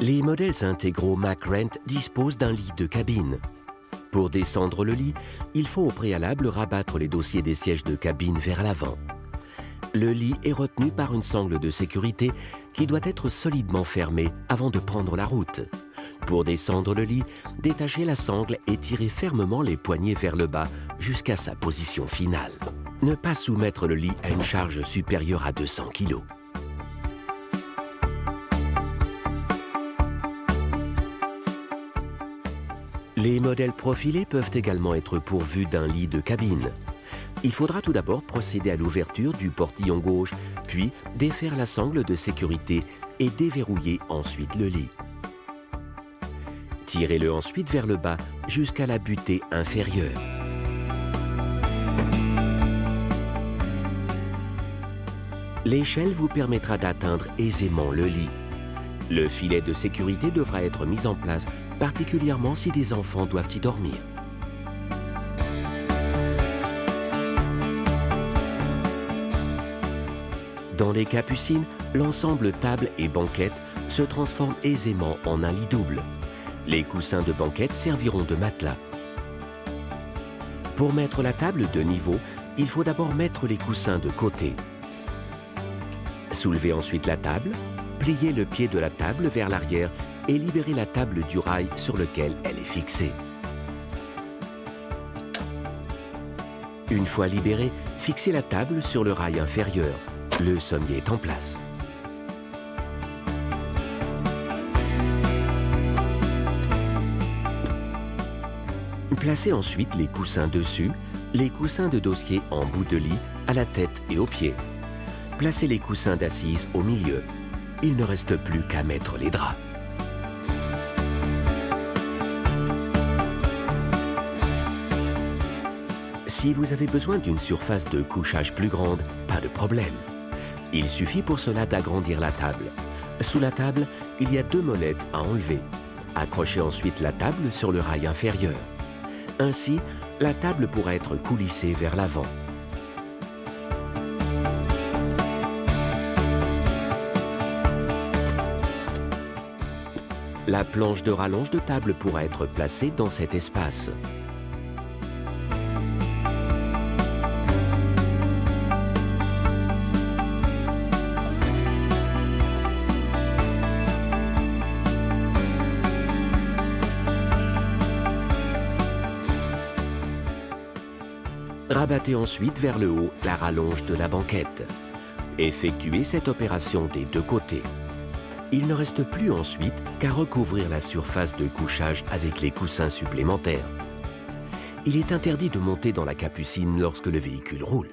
Les modèles intégraux MacRent disposent d'un lit de cabine. Pour descendre le lit, il faut au préalable rabattre les dossiers des sièges de cabine vers l'avant. Le lit est retenu par une sangle de sécurité qui doit être solidement fermée avant de prendre la route. Pour descendre le lit, détachez la sangle et tirez fermement les poignets vers le bas jusqu'à sa position finale. Ne pas soumettre le lit à une charge supérieure à 200 kg. Les modèles profilés peuvent également être pourvus d'un lit de cabine. Il faudra tout d'abord procéder à l'ouverture du portillon gauche, puis défaire la sangle de sécurité et déverrouiller ensuite le lit. Tirez-le ensuite vers le bas jusqu'à la butée inférieure. L'échelle vous permettra d'atteindre aisément le lit. Le filet de sécurité devra être mis en place, particulièrement si des enfants doivent y dormir. Dans les capucines, l'ensemble table et banquette se transforme aisément en un lit double. Les coussins de banquette serviront de matelas. Pour mettre la table de niveau, il faut d'abord mettre les coussins de côté. Soulevez ensuite la table, pliez le pied de la table vers l'arrière et libérez la table du rail sur lequel elle est fixée. Une fois libérée, fixez la table sur le rail inférieur. Le sommier est en place. Placez ensuite les coussins dessus, les coussins de dossier en bout de lit, à la tête et aux pieds. Placez les coussins d'assise au milieu. Il ne reste plus qu'à mettre les draps. Si vous avez besoin d'une surface de couchage plus grande, pas de problème. Il suffit pour cela d'agrandir la table. Sous la table, il y a 2 molettes à enlever. Accrochez ensuite la table sur le rail inférieur. Ainsi, la table pourra être coulissée vers l'avant. La planche de rallonge de table pourra être placée dans cet espace. Rabattez ensuite vers le haut la rallonge de la banquette. Effectuez cette opération des 2 côtés. Il ne reste plus ensuite qu'à recouvrir la surface de couchage avec les coussins supplémentaires. Il est interdit de monter dans la capucine lorsque le véhicule roule.